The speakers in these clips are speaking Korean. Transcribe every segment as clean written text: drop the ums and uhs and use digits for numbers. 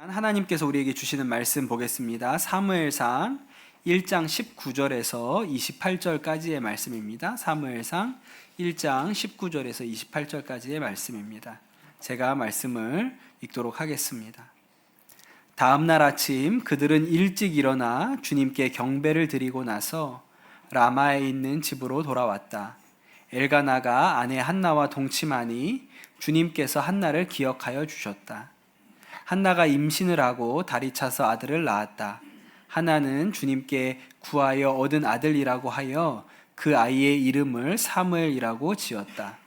하나님께서 우리에게 주시는 말씀 보겠습니다. 사무엘상 1장 19절에서 28절까지의 말씀입니다. 사무엘상 1장 19절에서 28절까지의 말씀입니다. 제가 말씀을 읽도록 하겠습니다. 다음 날 아침 그들은 일찍 일어나 주님께 경배를 드리고 나서 라마에 있는 집으로 돌아왔다. 엘가나가 아내 한나와 동침하니 주님께서 한나를 기억하여 주셨다. 한나가 임신을 하고 다리 차서 아들을 낳았다. 한나는 주님께 구하여 얻은 아들이라고 하여 그 아이의 이름을 사무엘이라고 지었다.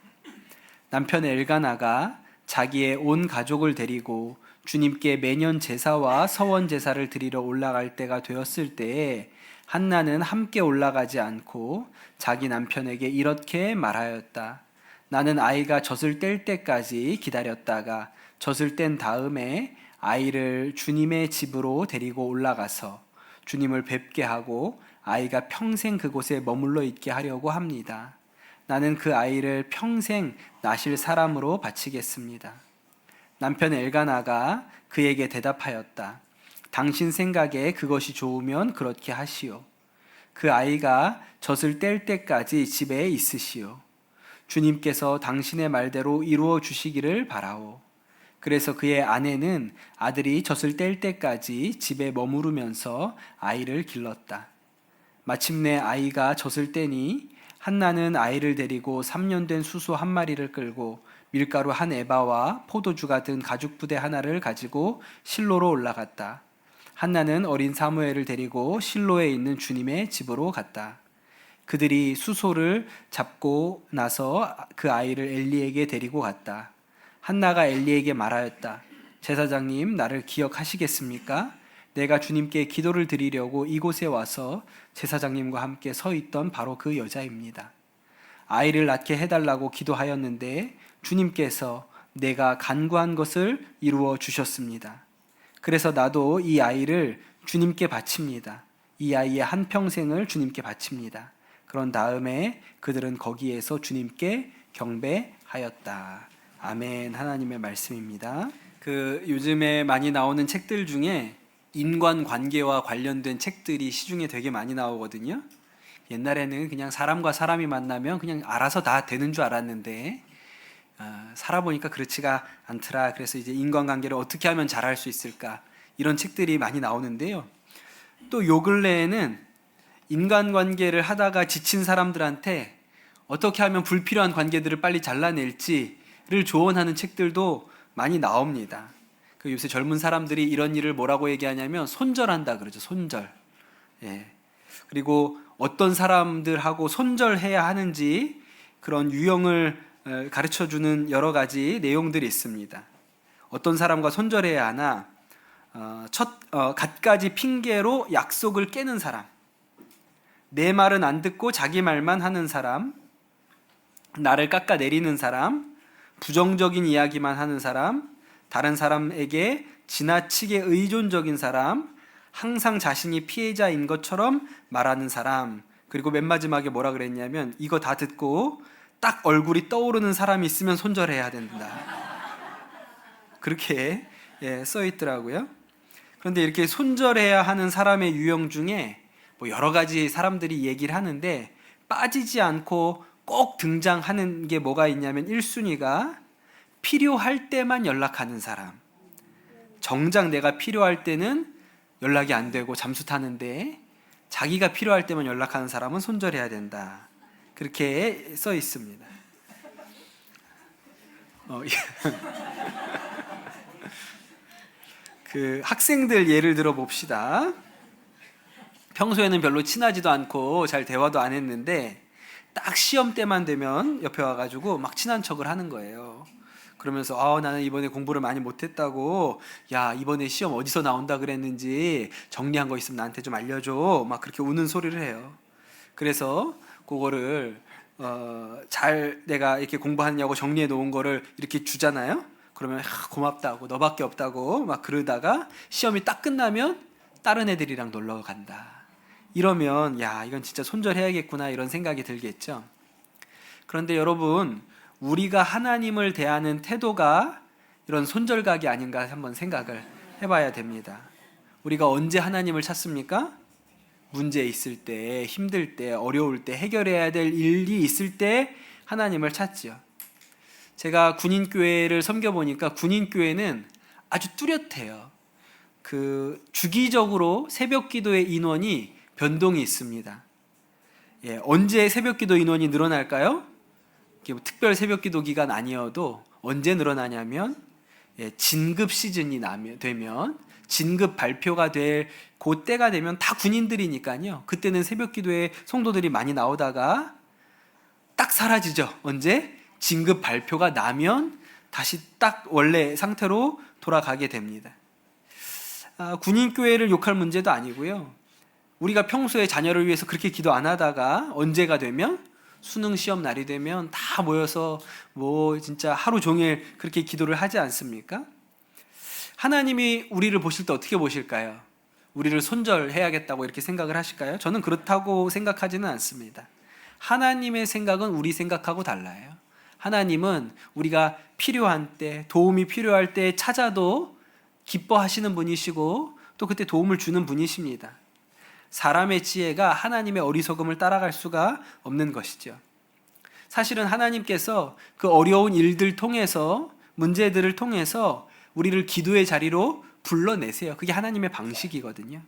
남편 엘가나가 자기의 온 가족을 데리고 주님께 매년 제사와 서원 제사를 드리러 올라갈 때가 되었을 때에 한나는 함께 올라가지 않고 자기 남편에게 이렇게 말하였다. 나는 아이가 젖을 뗄 때까지 기다렸다가 젖을 뗀 다음에 아이를 주님의 집으로 데리고 올라가서 주님을 뵙게 하고 아이가 평생 그곳에 머물러 있게 하려고 합니다. 나는 그 아이를 평생 낳으실 사람으로 바치겠습니다. 남편 엘가나가 그에게 대답하였다. 당신 생각에 그것이 좋으면 그렇게 하시오. 그 아이가 젖을 뗄 때까지 집에 있으시오. 주님께서 당신의 말대로 이루어 주시기를 바라오. 그래서 그의 아내는 아들이 젖을 뗄 때까지 집에 머무르면서 아이를 길렀다. 마침내 아이가 젖을 떼니 한나는 아이를 데리고 3년 된 수소 한 마리를 끌고 밀가루 한 에바와 포도주가 든 가죽 부대 하나를 가지고 실로로 올라갔다. 한나는 어린 사무엘을 데리고 실로에 있는 주님의 집으로 갔다. 그들이 수소를 잡고 나서 그 아이를 엘리에게 데리고 갔다. 한나가 엘리에게 말하였다. 제사장님, 나를 기억하시겠습니까? 내가 주님께 기도를 드리려고 이곳에 와서 제사장님과 함께 서 있던 바로 그 여자입니다. 아이를 낳게 해달라고 기도하였는데 주님께서 내가 간구한 것을 이루어 주셨습니다. 그래서 나도 이 아이를 주님께 바칩니다. 이 아이의 한평생을 주님께 바칩니다. 그런 다음에 그들은 거기에서 주님께 경배하였다. 아멘. 하나님의 말씀입니다. 요즘에 많이 나오는 책들 중에 인간관계와 관련된 책들이 시중에 되게 많이 나오거든요. 옛날에는 그냥 사람과 사람이 만나면 그냥 알아서 다 되는 줄 알았는데 살아보니까 그렇지가 않더라. 그래서 이제 인간관계를 어떻게 하면 잘할 수 있을까, 이런 책들이 많이 나오는데요. 또 요 근래에는 인간관계를 하다가 지친 사람들한테 어떻게 하면 불필요한 관계들을 빨리 잘라낼지를 조언하는 책들도 많이 나옵니다. 요새 젊은 사람들이 이런 일을 뭐라고 얘기하냐면 손절한다 그러죠. 손절. 예. 그리고 어떤 사람들하고 손절해야 하는지 그런 유형을 가르쳐주는 여러 가지 내용들이 있습니다. 어떤 사람과 손절해야 하나, 갖가지 핑계로 약속을 깨는 사람, 내 말은 안 듣고 자기 말만 하는 사람, 나를 깎아내리는 사람, 부정적인 이야기만 하는 사람, 다른 사람에게 지나치게 의존적인 사람, 항상 자신이 피해자인 것처럼 말하는 사람, 그리고 맨 마지막에 뭐라 그랬냐면 이거 다 듣고 딱 얼굴이 떠오르는 사람이 있으면 손절해야 된다. 그렇게 써 있더라고요. 그런데 이렇게 손절해야 하는 사람의 유형 중에 여러 가지 사람들이 얘기를 하는데 빠지지 않고 꼭 등장하는 게 뭐가 있냐면 1순위가 필요할 때만 연락하는 사람. 정작 내가 필요할 때는 연락이 안 되고 잠수 타는데 자기가 필요할 때만 연락하는 사람은 손절해야 된다. 그렇게 써 있습니다. 학생들 예를 들어 봅시다. 평소에는 별로 친하지도 않고 잘 대화도 안 했는데 딱 시험 때만 되면 옆에 와가지고 막 친한 척을 하는 거예요. 그러면서 나는 이번에 공부를 많이 못했다고, 야 이번에 시험 어디서 나온다 그랬는지 정리한 거 있으면 나한테 좀 알려줘, 막 그렇게 우는 소리를 해요. 그래서 그거를 잘 내가 이렇게 공부하느냐고 정리해 놓은 거를 이렇게 주잖아요. 그러면 고맙다고, 너밖에 없다고 막 그러다가 시험이 딱 끝나면 다른 애들이랑 놀러 간다. 이러면 이건 진짜 손절해야겠구나, 이런 생각이 들겠죠. 그런데 여러분, 우리가 하나님을 대하는 태도가 이런 손절각이 아닌가 한번 생각을 해봐야 됩니다. 우리가 언제 하나님을 찾습니까? 문제 있을 때, 힘들 때, 어려울 때, 해결해야 될 일이 있을 때 하나님을 찾지요. 제가 군인교회를 섬겨보니까 군인교회는 아주 뚜렷해요. 주기적으로 새벽 기도의 인원이 변동이 있습니다. 언제 새벽 기도 인원이 늘어날까요? 특별 새벽 기도 기간 아니어도 언제 늘어나냐면 진급 시즌이 되면, 진급 발표가 될 그때가 되면 다 군인들이니까요. 그때는 새벽 기도에 성도들이 많이 나오다가 딱 사라지죠. 언제? 진급 발표가 나면 다시 딱 원래 상태로 돌아가게 됩니다. 군인교회를 욕할 문제도 아니고요. 우리가 평소에 자녀를 위해서 그렇게 기도 안 하다가 언제가 되면, 수능 시험 날이 되면 다 모여서 진짜 하루 종일 그렇게 기도를 하지 않습니까? 하나님이 우리를 보실 때 어떻게 보실까요? 우리를 손절해야겠다고 이렇게 생각을 하실까요? 저는 그렇다고 생각하지는 않습니다. 하나님의 생각은 우리 생각하고 달라요. 하나님은 우리가 필요한 때, 도움이 필요할 때 찾아도 기뻐하시는 분이시고 또 그때 도움을 주는 분이십니다. 사람의 지혜가 하나님의 어리석음을 따라갈 수가 없는 것이죠. 사실은 하나님께서 그 어려운 일들 통해서, 문제들을 통해서 우리를 기도의 자리로 불러내세요. 그게 하나님의 방식이거든요.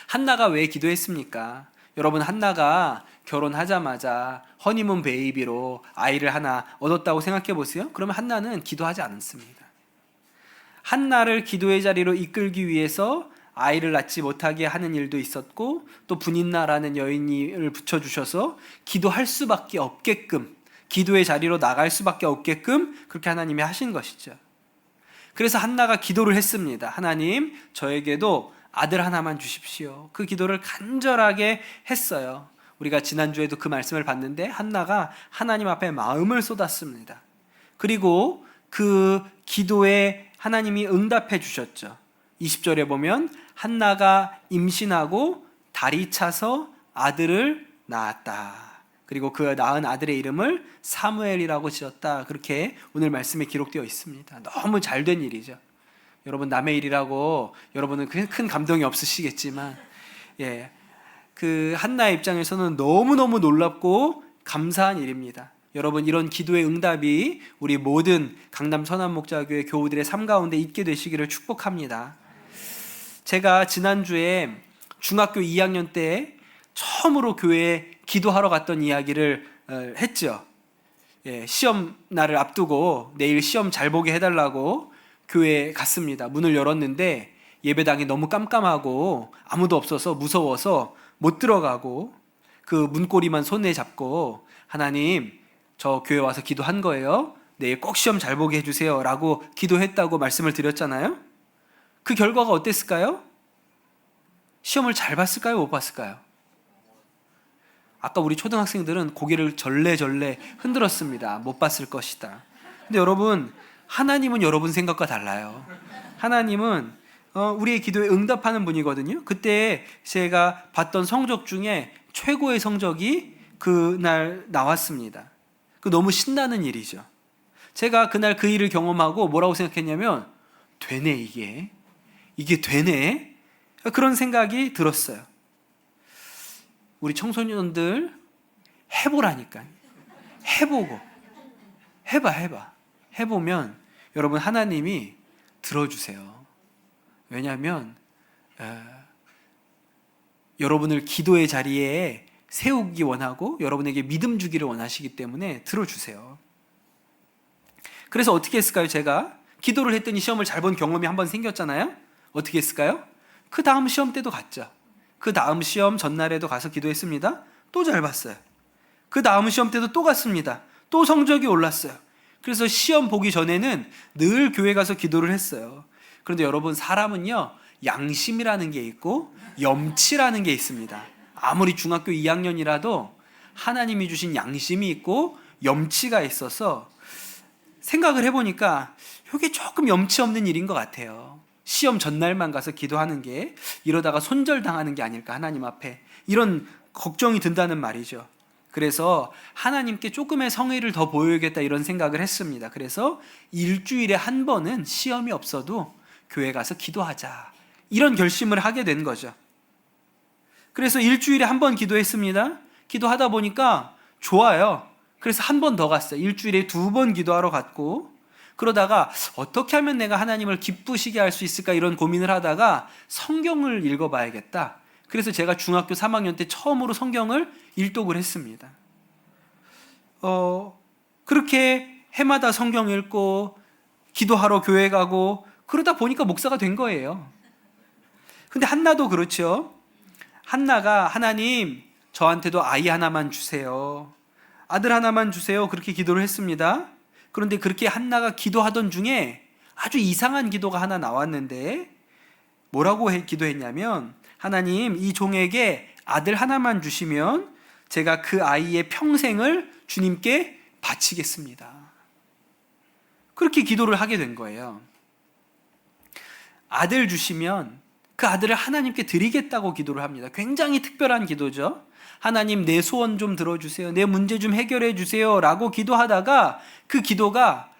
한나가 왜 기도했습니까? 여러분, 한나가 결혼하자마자 허니문 베이비로 아이를 하나 얻었다고 생각해 보세요. 그러면 한나는 기도하지 않습니다. 한나를 기도의 자리로 이끌기 위해서 아이를 낳지 못하게 하는 일도 있었고, 또 분인나라는 여인을 붙여주셔서 기도할 수밖에 없게끔, 기도의 자리로 나갈 수밖에 없게끔 그렇게 하나님이 하신 것이죠. 그래서 한나가 기도를 했습니다. 하나님, 저에게도 아들 하나만 주십시오. 그 기도를 간절하게 했어요. 우리가 지난주에도 그 말씀을 봤는데 한나가 하나님 앞에 마음을 쏟았습니다. 그리고 그 기도에 하나님이 응답해 주셨죠. 20절에 보면 한나가 임신하고 달이 차서 아들을 낳았다. 그리고 그 낳은 아들의 이름을 사무엘이라고 지었다. 그렇게 오늘 말씀에 기록되어 있습니다. 너무 잘된 일이죠. 여러분, 남의 일이라고 여러분은 큰 감동이 없으시겠지만, 그 한나의 입장에서는 너무너무 놀랍고 감사한 일입니다. 여러분, 이런 기도의 응답이 우리 모든 강남 선한목자교회 교우들의 삶 가운데 있게 되시기를 축복합니다. 제가 지난주에 중학교 2학년 때 처음으로 교회에 기도하러 갔던 이야기를 했죠. 시험 날을 앞두고 내일 시험 잘 보게 해달라고 교회에 갔습니다. 문을 열었는데 예배당이 너무 깜깜하고 아무도 없어서 무서워서 못 들어가고, 그 문고리만 손에 잡고 하나님, 저 교회 와서 기도한 거예요. 내일 꼭 시험 잘 보게 해주세요 라고 기도했다고 말씀을 드렸잖아요. 그 결과가 어땠을까요? 시험을 잘 봤을까요? 못 봤을까요? 아까 우리 초등학생들은 고개를 절레절레 흔들었습니다. 못 봤을 것이다. 근데 여러분, 하나님은 여러분 생각과 달라요. 하나님은 우리의 기도에 응답하는 분이거든요. 그때 제가 봤던 성적 중에 최고의 성적이 그날 나왔습니다. 너무 신나는 일이죠. 제가 그날 그 일을 경험하고 뭐라고 생각했냐면, 되네, 이게 되네, 그런 생각이 들었어요. 우리 청소년들 해보라니까요. 해보고 해보면 여러분, 하나님이 들어주세요. 왜냐하면 여러분을 기도의 자리에 세우기 원하고 여러분에게 믿음 주기를 원하시기 때문에 들어주세요. 그래서 어떻게 했을까요? 제가 기도를 했더니 시험을 잘 본 경험이 한번 생겼잖아요. 어떻게 했을까요? 그 다음 시험 때도 갔죠. 그 다음 시험 전날에도 가서 기도했습니다. 또 잘 봤어요. 그 다음 시험 때도 또 갔습니다. 또 성적이 올랐어요. 그래서 시험 보기 전에는 늘 교회 가서 기도를 했어요. 그런데 여러분, 사람은요, 양심이라는 게 있고 염치라는 게 있습니다. 아무리 중학교 2학년이라도 하나님이 주신 양심이 있고 염치가 있어서 생각을 해보니까 이게 조금 염치 없는 일인 것 같아요. 시험 전날만 가서 기도하는 게 이러다가 손절당하는 게 아닐까, 하나님 앞에. 이런 걱정이 든다는 말이죠. 그래서 하나님께 조금의 성의를 더 보여야겠다, 이런 생각을 했습니다. 그래서 일주일에 한 번은 시험이 없어도 교회 가서 기도하자. 이런 결심을 하게 된 거죠. 그래서 일주일에 한 번 기도했습니다. 기도하다 보니까 좋아요. 그래서 한 번 더 갔어요. 일주일에 2번 기도하러 갔고, 그러다가 어떻게 하면 내가 하나님을 기쁘시게 할 수 있을까 이런 고민을 하다가 성경을 읽어봐야겠다. 그래서 제가 중학교 3학년 때 처음으로 성경을 일독을 했습니다. 그렇게 해마다 성경 읽고 기도하러 교회 가고 그러다 보니까 목사가 된 거예요. 근데 한나도 그렇죠. 한나가 하나님 저한테도 아이 하나만 주세요. 아들 하나만 주세요. 그렇게 기도를 했습니다. 그런데 그렇게 한나가 기도하던 중에 아주 이상한 기도가 하나 나왔는데 뭐라고 기도했냐면 하나님 이 종에게 아들 하나만 주시면 제가 그 아이의 평생을 주님께 바치겠습니다. 그렇게 기도를 하게 된 거예요. 아들 주시면 그 아들을 하나님께 드리겠다고 기도를 합니다. 굉장히 특별한 기도죠. 하나님 내 소원 좀 들어주세요. 내 문제 좀 해결해 주세요 라고 기도하다가 그 기도가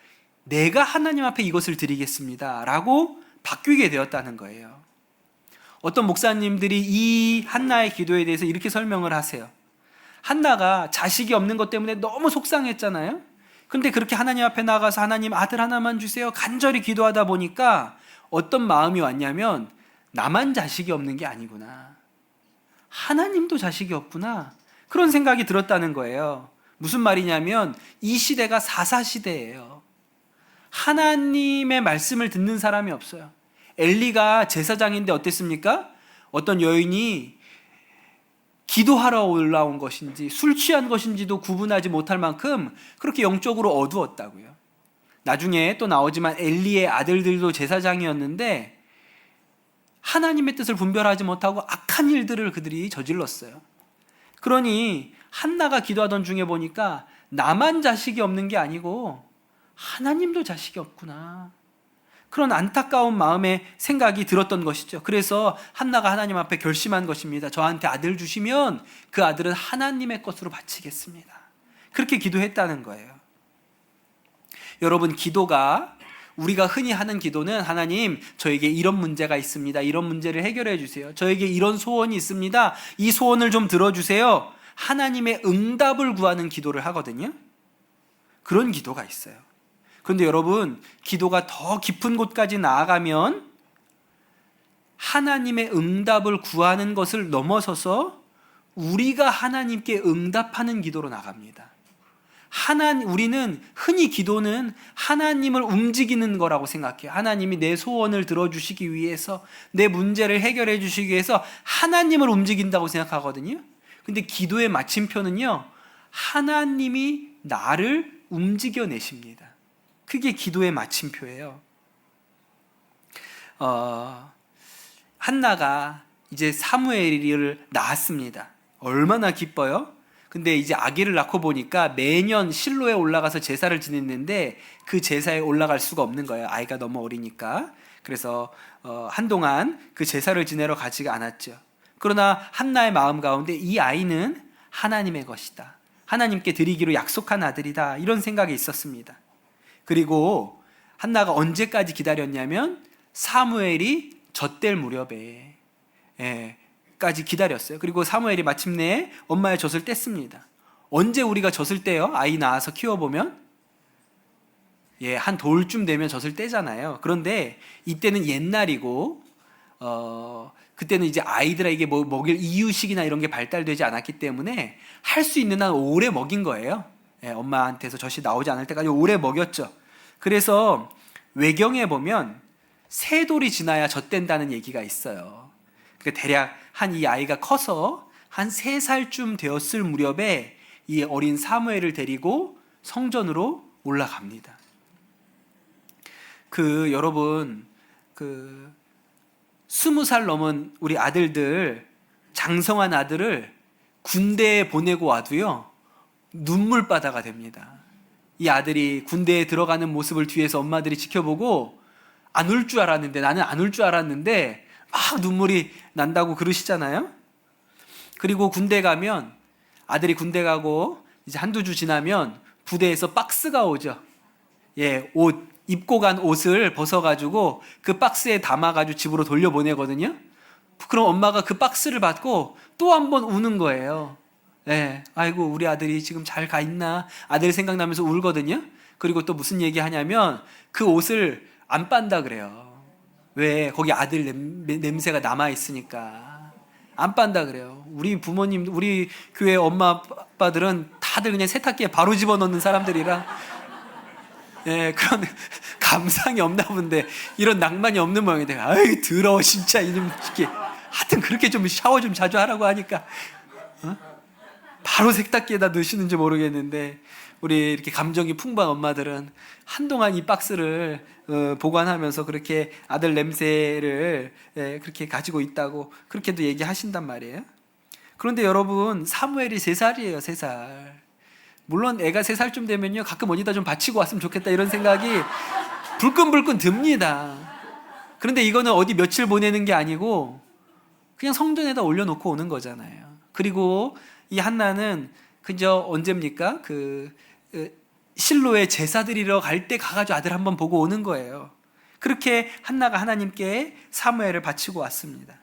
내가 하나님 앞에 이것을 드리겠습니다 라고 바뀌게 되었다는 거예요. 어떤 목사님들이 이 한나의 기도에 대해서 이렇게 설명을 하세요. 한나가 자식이 없는 것 때문에 너무 속상했잖아요. 근데 그렇게 하나님 앞에 나가서 하나님 아들 하나만 주세요 간절히 기도하다 보니까 어떤 마음이 왔냐면 나만 자식이 없는 게 아니구나. 하나님도 자식이 없구나. 그런 생각이 들었다는 거예요. 무슨 말이냐면 이 시대가 사사시대예요. 하나님의 말씀을 듣는 사람이 없어요. 엘리가 제사장인데 어땠습니까? 어떤 여인이 기도하러 올라온 것인지 술 취한 것인지도 구분하지 못할 만큼 그렇게 영적으로 어두웠다고요. 나중에 또 나오지만 엘리의 아들들도 제사장이었는데 하나님의 뜻을 분별하지 못하고 악한 일들을 그들이 저질렀어요. 그러니 한나가 기도하던 중에 보니까 나만 자식이 없는 게 아니고 하나님도 자식이 없구나. 그런 안타까운 마음의 생각이 들었던 것이죠. 그래서 한나가 하나님 앞에 결심한 것입니다. 저한테 아들 주시면 그 아들은 하나님의 것으로 바치겠습니다. 그렇게 기도했다는 거예요. 여러분, 기도가 우리가 흔히 하는 기도는 하나님 저에게 이런 문제가 있습니다. 이런 문제를 해결해 주세요. 저에게 이런 소원이 있습니다. 이 소원을 좀 들어주세요. 하나님의 응답을 구하는 기도를 하거든요. 그런 기도가 있어요. 그런데 여러분, 기도가 더 깊은 곳까지 나아가면 하나님의 응답을 구하는 것을 넘어서서 우리가 하나님께 응답하는 기도로 나갑니다. 우리는 흔히 기도는 하나님을 움직이는 거라고 생각해요. 하나님이 내 소원을 들어주시기 위해서, 내 문제를 해결해 주시기 위해서 하나님을 움직인다고 생각하거든요. 근데 기도의 마침표는요, 하나님이 나를 움직여내십니다. 그게 기도의 마침표예요. 한나가 이제 사무엘을 낳았습니다. 얼마나 기뻐요? 근데 이제 아기를 낳고 보니까 매년 실로에 올라가서 제사를 지냈는데 그 제사에 올라갈 수가 없는 거예요. 아이가 너무 어리니까. 그래서 한동안 그 제사를 지내러 가지가 않았죠. 그러나 한나의 마음 가운데 이 아이는 하나님의 것이다. 하나님께 드리기로 약속한 아들이다. 이런 생각이 있었습니다. 그리고 한나가 언제까지 기다렸냐면 사무엘이 젖될 무렵에 까지 기다렸어요. 그리고 사무엘이 마침내 엄마의 젖을 뗐습니다. 언제 우리가 젖을 떼요? 아이 낳아서 키워보면 한 돌쯤 되면 젖을 떼잖아요. 그런데 이때는 옛날이고 그때는 이제 아이들에게 먹일 이유식이나 이런 게 발달되지 않았기 때문에 할 수 있는 한 오래 먹인 거예요. 엄마한테서 젖이 나오지 않을 때까지 오래 먹였죠. 그래서 외경에 보면 세 돌이 지나야 젖된다는 얘기가 있어요. 그러니까 대략 한 이 아이가 커서 한 3살쯤 되었을 무렵에 이 어린 사무엘을 데리고 성전으로 올라갑니다. 여러분 20살 넘은 우리 아들들, 장성한 아들을 군대에 보내고 와도요 눈물바다가 됩니다. 이 아들이 군대에 들어가는 모습을 뒤에서 엄마들이 지켜보고 안 울 줄 알았는데, 나는 안 울 줄 알았는데 막 눈물이 난다고 그러시잖아요. 그리고 군대 가면 아들이 군대 가고 이제 한두 주 지나면 부대에서 박스가 오죠. 옷 입고 간 옷을 벗어가지고 그 박스에 담아가지고 집으로 돌려보내거든요. 그럼 엄마가 그 박스를 받고 또 한 번 우는 거예요. 네, 아이고 우리 아들이 지금 잘 가 있나, 아들 생각나면서 울거든요. 그리고 또 무슨 얘기 하냐면 그 옷을 안 빤다 그래요. 왜? 거기 아들 냄새가 남아 있으니까 안 빤다 그래요. 우리 부모님, 우리 교회 엄마 아빠들은 다들 그냥 세탁기에 바로 집어넣는 사람들이라 예, 그런 감상이 없나 본데 이런 낭만이 없는 모양인데, 아이 더러워 진짜 이놈 이게. 하여튼 그렇게 좀 샤워 좀 자주 하라고 하니까 바로 세탁기에다 넣으시는지 모르겠는데, 우리 이렇게 감정이 풍부한 엄마들은 한동안 이 박스를 보관하면서 그렇게 아들 냄새를 그렇게 가지고 있다고 그렇게도 얘기하신단 말이에요. 그런데 여러분, 사무엘이 3살이에요. 3살. 물론 애가 3살쯤 되면요 가끔 어디다 좀 바치고 왔으면 좋겠다 이런 생각이 불끈불끈 듭니다. 그런데 이거는 어디 며칠 보내는 게 아니고 그냥 성전에다 올려놓고 오는 거잖아요. 그리고 이 한나는 그저 언제입니까? 실로에 제사 드리러 갈 때 가가지고 아들 한번 보고 오는 거예요. 그렇게 한나가 하나님께 사무엘을 바치고 왔습니다.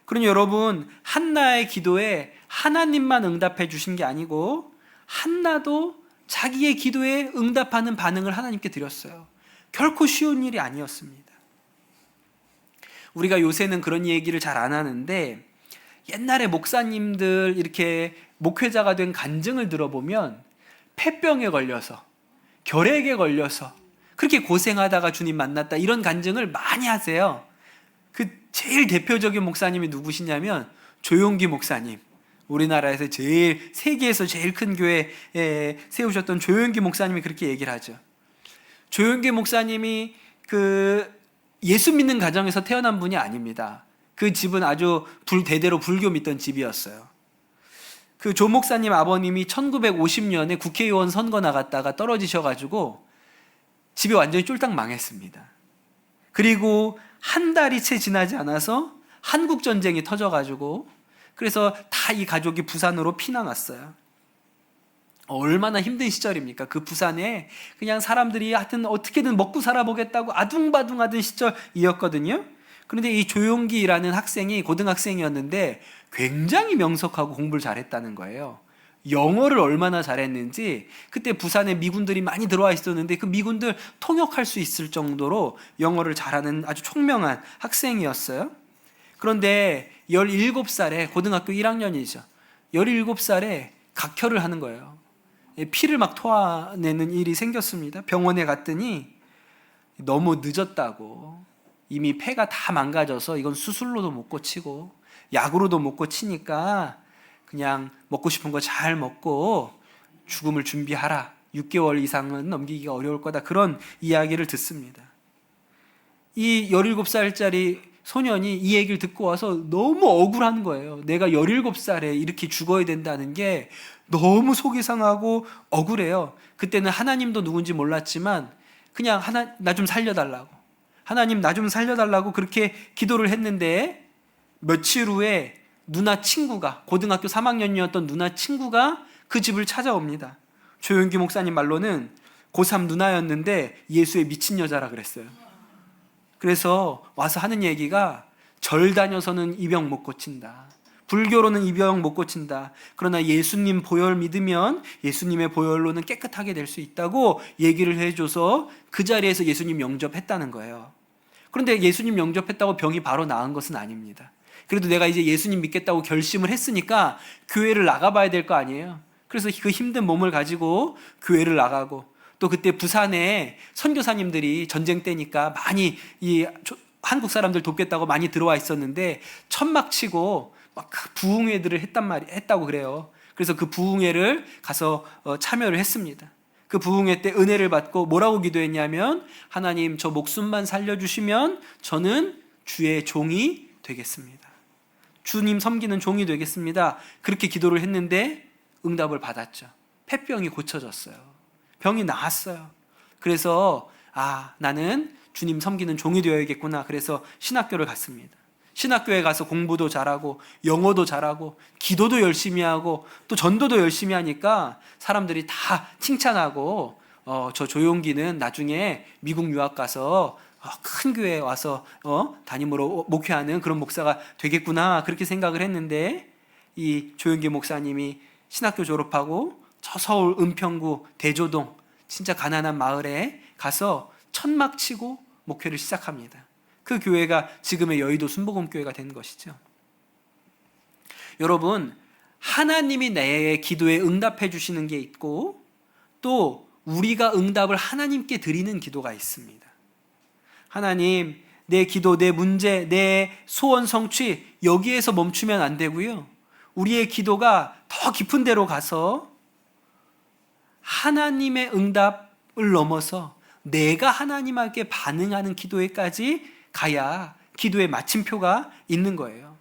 그러니 여러분, 한나의 기도에 하나님만 응답해 주신 게 아니고 한나도 자기의 기도에 응답하는 반응을 하나님께 드렸어요. 결코 쉬운 일이 아니었습니다. 우리가 요새는 그런 얘기를 잘 안 하는데, 옛날에 목사님들 이렇게 목회자가 된 간증을 들어보면 폐병에 걸려서, 결핵에 걸려서 그렇게 고생하다가 주님 만났다 이런 간증을 많이 하세요. 그 제일 대표적인 목사님이 누구시냐면 조용기 목사님. 우리나라에서 세계에서 제일 큰 교회에 세우셨던 조용기 목사님이 그렇게 얘기를 하죠. 조용기 목사님이 예수 믿는 가정에서 태어난 분이 아닙니다. 그 집은 아주 대대로 불교 믿던 집이었어요. 그 조 목사님 아버님이 1950년에 국회의원 선거 나갔다가 떨어지셔가지고 집이 완전히 쫄딱 망했습니다. 그리고 한 달이 채 지나지 않아서 한국전쟁이 터져가지고 그래서 다 이 가족이 부산으로 피난 왔어요. 얼마나 힘든 시절입니까? 그 부산에 그냥 사람들이 하여튼 어떻게든 먹고 살아보겠다고 아둥바둥하던 시절이었거든요. 그런데 이 조용기라는 학생이 고등학생이었는데 굉장히 명석하고 공부를 잘했다는 거예요. 영어를 얼마나 잘했는지, 그때 부산에 미군들이 많이 들어와 있었는데 그 미군들 통역할 수 있을 정도로 영어를 잘하는 아주 총명한 학생이었어요. 그런데 17살에, 고등학교 1학년이죠. 17살에 각혈을 하는 거예요. 피를 막 토해내는 일이 생겼습니다. 병원에 갔더니 너무 늦었다고, 이미 폐가 다 망가져서 이건 수술로도 못 고치고 약으로도 못 고치니까 그냥 먹고 싶은 거 잘 먹고 죽음을 준비하라. 6개월 이상은 넘기기가 어려울 거다. 그런 이야기를 듣습니다. 이 17살짜리 소년이 이 얘기를 듣고 와서 너무 억울한 거예요. 내가 17살에 이렇게 죽어야 된다는 게 너무 속이 상하고 억울해요. 그때는 하나님도 누군지 몰랐지만 그냥 나 좀 살려달라고, 하나님 나 좀 살려달라고 그렇게 기도를 했는데, 며칠 후에 누나 친구가, 고등학교 3학년이었던 누나 친구가 그 집을 찾아옵니다. 조용기 목사님 말로는 고3 누나였는데 예수에 미친 여자라 그랬어요. 그래서 와서 하는 얘기가, 절 다녀서는 이 병 못 고친다, 불교로는 이 병 못 고친다, 그러나 예수님 보혈 믿으면 예수님의 보혈로는 깨끗하게 될 수 있다고 얘기를 해줘서 그 자리에서 예수님 영접했다는 거예요. 그런데 예수님 영접했다고 병이 바로 나은 것은 아닙니다. 그래도 내가 이제 예수님 믿겠다고 결심을 했으니까 교회를 나가봐야 될 거 아니에요. 그래서 그 힘든 몸을 가지고 교회를 나가고, 또 그때 부산에 선교사님들이 전쟁 때니까 많이 한국 사람들 돕겠다고 많이 들어와 있었는데 천막 치고 막 부흥회들을 했다고 그래요. 그래서 그 부흥회를 가서 참여를 했습니다. 그 부흥회 때 은혜를 받고 뭐라고 기도했냐면, 하나님 저 목숨만 살려주시면 저는 주의 종이 되겠습니다. 주님 섬기는 종이 되겠습니다. 그렇게 기도를 했는데 응답을 받았죠. 폐병이 고쳐졌어요. 병이 나았어요. 그래서 나는 주님 섬기는 종이 되어야겠구나. 그래서 신학교를 갔습니다. 신학교에 가서 공부도 잘하고 영어도 잘하고 기도도 열심히 하고 또 전도도 열심히 하니까 사람들이 다 칭찬하고 저 조용기는 나중에 미국 유학 가서 큰 교회에 와서 담임으로 목회하는 그런 목사가 되겠구나 그렇게 생각을 했는데, 이 조용기 목사님이 신학교 졸업하고 저 서울 은평구 대조동 진짜 가난한 마을에 가서 천막 치고 목회를 시작합니다. 그 교회가 지금의 여의도 순복음교회가 된 것이죠. 여러분, 하나님이 내 기도에 응답해 주시는 게 있고, 또 우리가 응답을 하나님께 드리는 기도가 있습니다. 하나님, 내 기도, 내 문제, 내 소원 성취 여기에서 멈추면 안 되고요, 우리의 기도가 더 깊은 데로 가서 하나님의 응답을 넘어서 내가 하나님께 반응하는 기도에까지 가야 기도의 마침표가 있는 거예요.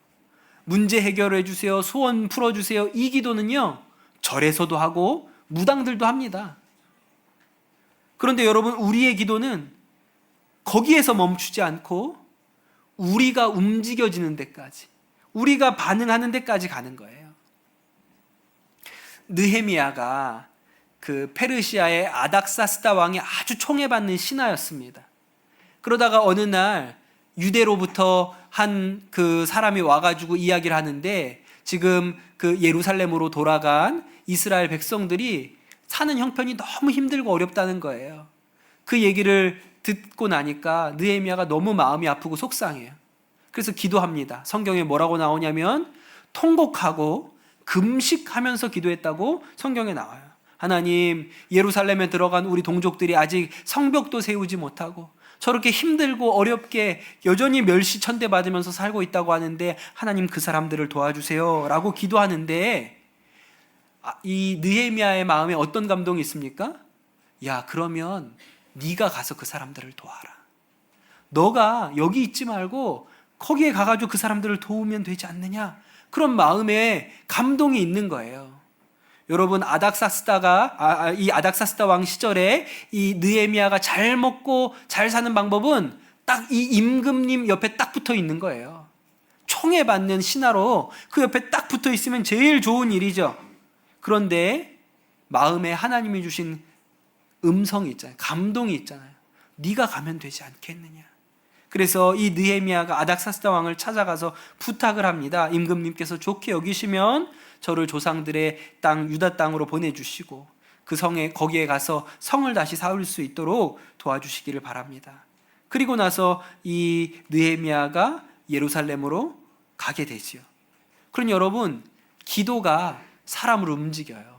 문제 해결해 주세요, 소원 풀어주세요, 이 기도는요 절에서도 하고 무당들도 합니다. 그런데 여러분, 우리의 기도는 거기에서 멈추지 않고 우리가 움직여지는 데까지, 우리가 반응하는 데까지 가는 거예요. 느헤미야가 그 페르시아의 아닥사스다 왕이 아주 총애받는 신하였습니다. 그러다가 어느 날 유대로부터 한 그 사람이 와가지고 이야기를 하는데, 지금 그 예루살렘으로 돌아간 이스라엘 백성들이 사는 형편이 너무 힘들고 어렵다는 거예요. 그 얘기를 듣고 나니까 느헤미야가 너무 마음이 아프고 속상해요. 그래서 기도합니다. 성경에 뭐라고 나오냐면 통곡하고 금식하면서 기도했다고 성경에 나와요. 하나님, 예루살렘에 들어간 우리 동족들이 아직 성벽도 세우지 못하고 저렇게 힘들고 어렵게 여전히 멸시천대 받으면서 살고 있다고 하는데, 하나님 그 사람들을 도와주세요 라고 기도하는데, 이 느헤미야의 마음에 어떤 감동이 있습니까? 야, 그러면 네가 가서 그 사람들을 도와라. 너가 여기 있지 말고 거기에 가가지고 그 사람들을 도우면 되지 않느냐, 그런 마음에 감동이 있는 거예요. 여러분, 이 아닥사스다 왕 시절에 이 느헤미야가 잘 먹고 잘 사는 방법은 딱 이 임금님 옆에 딱 붙어 있는 거예요. 총애받는 신하로 그 옆에 딱 붙어 있으면 제일 좋은 일이죠. 그런데 마음에 하나님이 주신 음성이 있잖아요. 감동이 있잖아요. 네가 가면 되지 않겠느냐. 그래서 이 느헤미야가 아닥사스다 왕을 찾아가서 부탁을 합니다. 임금님께서 좋게 여기시면 저를 조상들의 땅 유다 땅으로 보내주시고 그 성에, 거기에 가서 성을 다시 세울 수 있도록 도와주시기를 바랍니다. 그리고 나서 이 느헤미야가 예루살렘으로 가게 되지요. 그럼 여러분, 기도가 사람을 움직여요.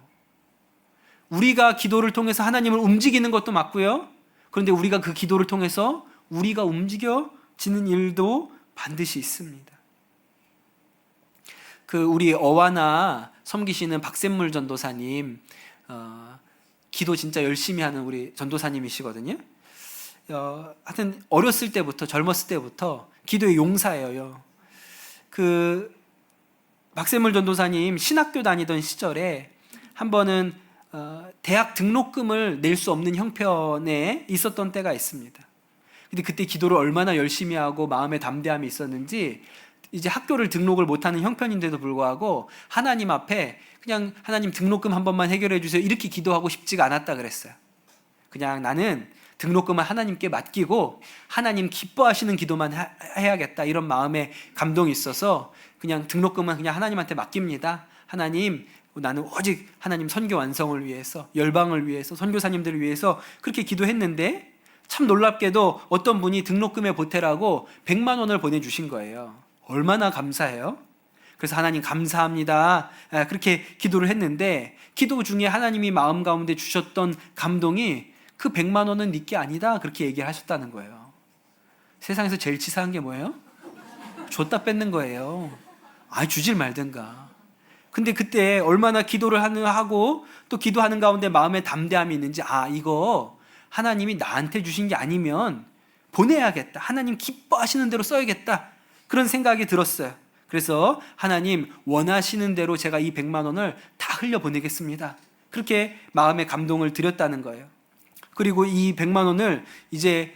우리가 기도를 통해서 하나님을 움직이는 것도 맞고요, 그런데 우리가 그 기도를 통해서 우리가 움직여지는 일도 반드시 있습니다. 우리 어와나 섬기시는 박샘물 전도사님, 기도 진짜 열심히 하는 우리 전도사님이시거든요. 하여튼 어렸을 때부터, 젊었을 때부터 기도의 용사예요. 박샘물 전도사님 신학교 다니던 시절에 한 번은 대학 등록금을 낼 수 없는 형편에 있었던 때가 있습니다. 근데 그때 기도를 얼마나 열심히 하고 마음의 담대함이 있었는지, 이제 학교를 등록을 못하는 형편인데도 불구하고 하나님 앞에 그냥 하나님 등록금 한 번만 해결해 주세요 이렇게 기도하고 싶지가 않았다 그랬어요. 그냥 나는 등록금을 하나님께 맡기고 하나님 기뻐하시는 기도만 해야겠다, 이런 마음에 감동이 있어서 그냥 등록금은 그냥 하나님한테 맡깁니다. 하나님, 나는 오직 하나님 선교 완성을 위해서, 열방을 위해서, 선교사님들을 위해서 그렇게 기도했는데, 참 놀랍게도 어떤 분이 등록금에 보태라고 100만 원을 보내주신 거예요. 얼마나 감사해요. 그래서 하나님 감사합니다, 그렇게 기도를 했는데, 기도 중에 하나님이 마음 가운데 주셨던 감동이 그 100만 원은 네 게 아니다, 그렇게 얘기를 하셨다는 거예요. 세상에서 제일 치사한 게 뭐예요? 줬다 뺏는 거예요. 주질 말든가. 근데 그때 얼마나 기도를 하고 또 기도하는 가운데 마음에 담대함이 있는지, 이거 하나님이 나한테 주신 게 아니면 보내야겠다, 하나님 기뻐하시는 대로 써야겠다, 그런 생각이 들었어요. 그래서 하나님 원하시는 대로 제가 이 100만 원을 다 흘려보내겠습니다, 그렇게 마음의 감동을 드렸다는 거예요. 그리고 이 100만 원을 이제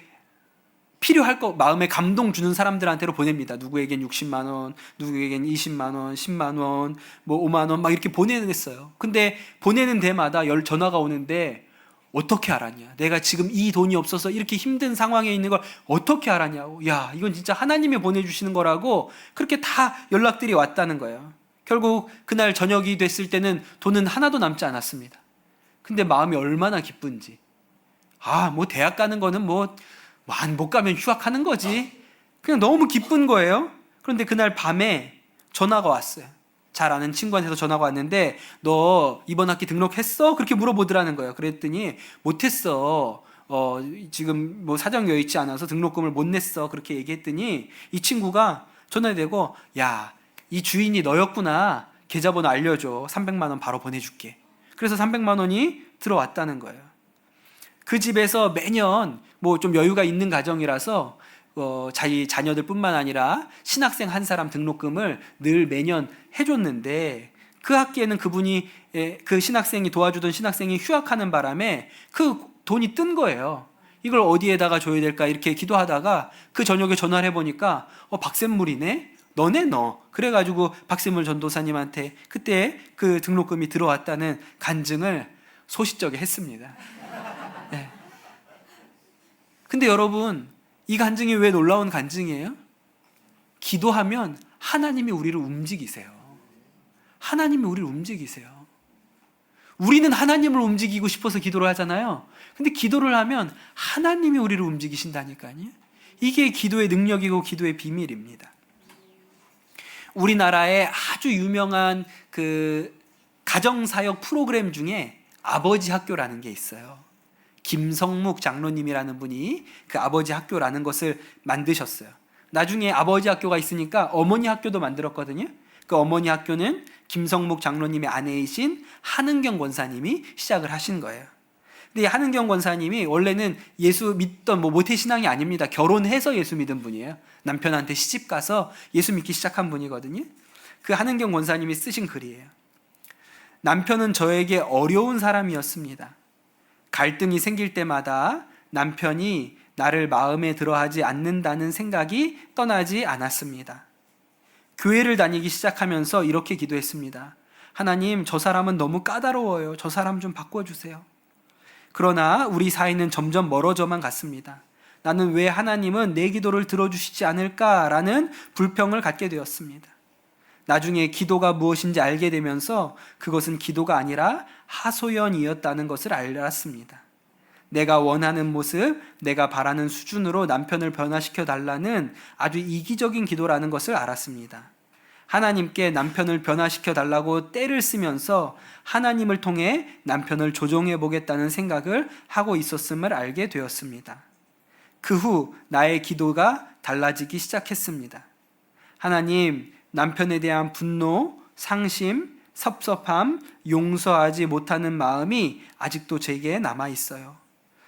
필요할 거 마음에 감동 주는 사람들한테로 보냅니다. 누구에겐 60만 원, 누구에겐 20만 원, 10만 원, 5만 원 막 이렇게 보내냈어요. 근데 보내는 데마다 전화가 오는데 어떻게 알았냐? 내가 지금 이 돈이 없어서 이렇게 힘든 상황에 있는 걸 어떻게 알았냐고. 야, 이건 진짜 하나님이 보내주시는 거라고 그렇게 다 연락들이 왔다는 거예요. 결국 그날 저녁이 됐을 때는 돈은 하나도 남지 않았습니다. 근데 마음이 얼마나 기쁜지. 뭐 대학 가는 거는 못 가면 휴학하는 거지. 그냥 너무 기쁜 거예요. 그런데 그날 밤에 전화가 왔어요. 잘 아는 친구한테서 전화가 왔는데 너 이번 학기 등록했어? 그렇게 물어보더라는 거예요. 그랬더니 못했어. 지금 사정 여유 있지 않아서 등록금을 못 냈어. 그렇게 얘기했더니 이 친구가 전화에 대고 야, 이 주인이 너였구나. 계좌번호 알려줘. 300만 원 바로 보내줄게. 그래서 300만 원이 들어왔다는 거예요. 그 집에서 매년 좀 여유가 있는 가정이라서 자기 자녀들뿐만 아니라 신학생 한 사람 등록금을 늘 매년 해줬는데 그 학기에는 그 신학생이 도와주던 신학생이 휴학하는 바람에 그 돈이 뜬 거예요. 이걸 어디에다가 줘야 될까 이렇게 기도하다가 그 저녁에 전화를 해보니까 박샘물이네? 너네 너. 그래가지고 박샘물 전도사님한테 그때 그 등록금이 들어왔다는 간증을 소시적에 했습니다. 네. 근데 여러분, 이 간증이 왜 놀라운 간증이에요? 기도하면 하나님이 우리를 움직이세요. 하나님이 우리를 움직이세요. 우리는 하나님을 움직이고 싶어서 기도를 하잖아요. 근데 기도를 하면 하나님이 우리를 움직이신다니까요. 이게 기도의 능력이고 기도의 비밀입니다. 우리나라에 아주 유명한 그 가정사역 프로그램 중에 아버지 학교라는 게 있어요. 김성묵 장로님이라는 분이 그 아버지 학교라는 것을 만드셨어요. 나중에 아버지 학교가 있으니까 어머니 학교도 만들었거든요. 그 어머니 학교는 김성묵 장로님의 아내이신 한은경 권사님이 시작을 하신 거예요. 근데 이 한은경 권사님이 원래는 예수 믿던 모태신앙이 아닙니다. 결혼해서 예수 믿은 분이에요. 남편한테 시집 가서 예수 믿기 시작한 분이거든요. 그 한은경 권사님이 쓰신 글이에요. 남편은 저에게 어려운 사람이었습니다. 갈등이 생길 때마다 남편이 나를 마음에 들어하지 않는다는 생각이 떠나지 않았습니다. 교회를 다니기 시작하면서 이렇게 기도했습니다. 하나님, 저 사람은 너무 까다로워요. 저 사람 좀 바꿔주세요. 그러나 우리 사이는 점점 멀어져만 갔습니다. 나는 왜 하나님은 내 기도를 들어주시지 않을까라는 불평을 갖게 되었습니다. 나중에 기도가 무엇인지 알게 되면서 그것은 기도가 아니라 하소연이었다는 것을 알았습니다. 내가 원하는 모습, 내가 바라는 수준으로 남편을 변화시켜 달라는 아주 이기적인 기도라는 것을 알았습니다. 하나님께 남편을 변화시켜 달라고 떼를 쓰면서 하나님을 통해 남편을 조정해 보겠다는 생각을 하고 있었음을 알게 되었습니다. 그 후 나의 기도가 달라지기 시작했습니다. 하나님, 남편에 대한 분노, 상심, 섭섭함, 용서하지 못하는 마음이 아직도 제게 남아 있어요.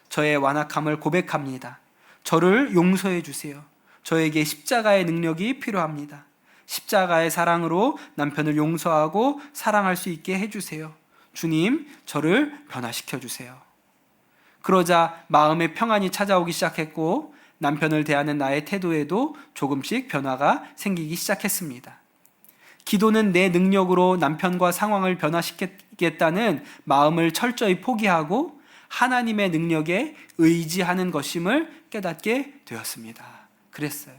저의 완악함을 고백합니다. 저를 용서해 주세요. 저에게 십자가의 능력이 필요합니다. 십자가의 사랑으로 남편을 용서하고 사랑할 수 있게 해주세요. 주님, 저를 변화시켜 주세요. 그러자 마음의 평안이 찾아오기 시작했고 남편을 대하는 나의 태도에도 조금씩 변화가 생기기 시작했습니다. 기도는 내 능력으로 남편과 상황을 변화시키겠다는 마음을 철저히 포기하고 하나님의 능력에 의지하는 것임을 깨닫게 되었습니다. 그랬어요.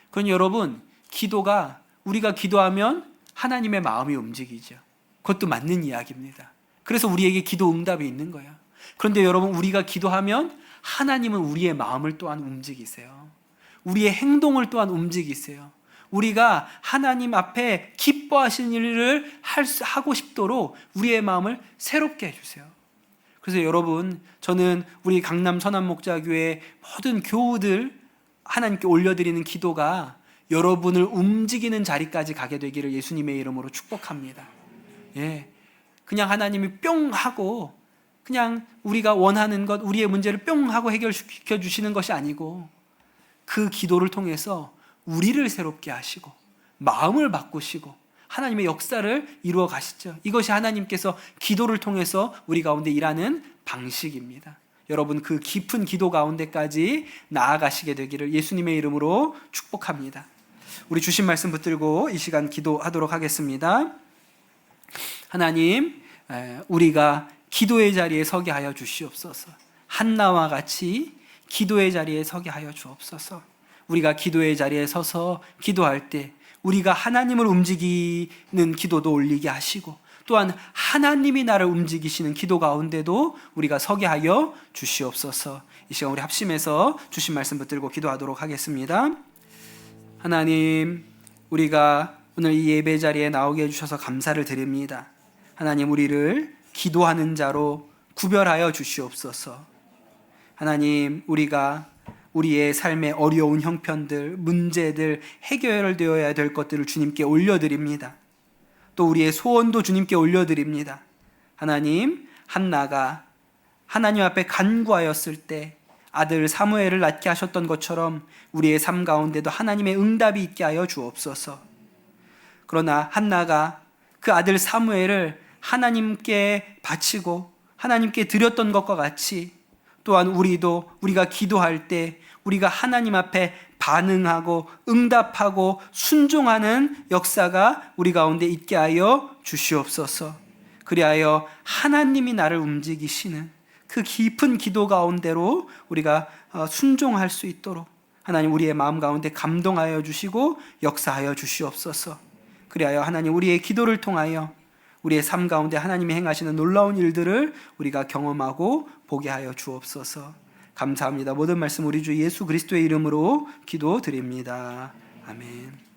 그건 여러분, 기도가 우리가 기도하면 하나님의 마음이 움직이죠. 그것도 맞는 이야기입니다. 그래서 우리에게 기도 응답이 있는 거예요. 그런데 여러분, 우리가 기도하면 하나님은 우리의 마음을 또한 움직이세요. 우리의 행동을 또한 움직이세요. 우리가 하나님 앞에 기뻐하시는 일을 하고 싶도록 우리의 마음을 새롭게 해주세요. 그래서 여러분, 저는 우리 강남 선한목자교회 모든 교우들 하나님께 올려드리는 기도가 여러분을 움직이는 자리까지 가게 되기를 예수님의 이름으로 축복합니다. 그냥 하나님이 뿅 하고 그냥 우리가 원하는 것, 우리의 문제를 뿅 하고 해결시켜 주시는 것이 아니고 그 기도를 통해서 우리를 새롭게 하시고 마음을 바꾸시고 하나님의 역사를 이루어 가시죠. 이것이 하나님께서 기도를 통해서 우리 가운데 일하는 방식입니다. 여러분, 그 깊은 기도 가운데까지 나아가시게 되기를 예수님의 이름으로 축복합니다. 우리 주신 말씀 붙들고 이 시간 기도하도록 하겠습니다. 하나님, 우리가 기도의 자리에 서게 하여 주시옵소서. 한나와 같이 기도의 자리에 서게 하여 주옵소서. 우리가 기도의 자리에 서서 기도할 때 우리가 하나님을 움직이는 기도도 올리게 하시고, 또한 하나님이 나를 움직이시는 기도 가운데도 우리가 서게 하여 주시옵소서. 이 시간 우리 합심해서 주신 말씀 붙들고 기도하도록 하겠습니다. 하나님, 우리가 오늘 이 예배 자리에 나오게 해주셔서 감사를 드립니다. 하나님, 우리를 기도하는 자로 구별하여 주시옵소서. 하나님, 우리가 우리의 삶의 어려운 형편들, 문제들, 해결되어야 될 것들을 주님께 올려드립니다. 또 우리의 소원도 주님께 올려드립니다. 하나님, 한나가 하나님 앞에 간구하였을 때 아들 사무엘을 낳게 하셨던 것처럼 우리의 삶 가운데도 하나님의 응답이 있게 하여 주옵소서. 그러나 한나가 그 아들 사무엘을 하나님께 바치고 하나님께 드렸던 것과 같이, 또한 우리가 기도할 때 우리가 하나님 앞에 반응하고 응답하고 순종하는 역사가 우리 가운데 있게 하여 주시옵소서. 그리하여 하나님이 나를 움직이시는 그 깊은 기도 가운데로 우리가 순종할 수 있도록 하나님 우리의 마음 가운데 감동하여 주시고 역사하여 주시옵소서. 그리하여 하나님 우리의 기도를 통하여 우리의 삶 가운데 하나님이 행하시는 놀라운 일들을 우리가 경험하고 보게 하여 주옵소서. 감사합니다. 모든 말씀 우리 주 예수 그리스도의 이름으로 기도드립니다. 아멘.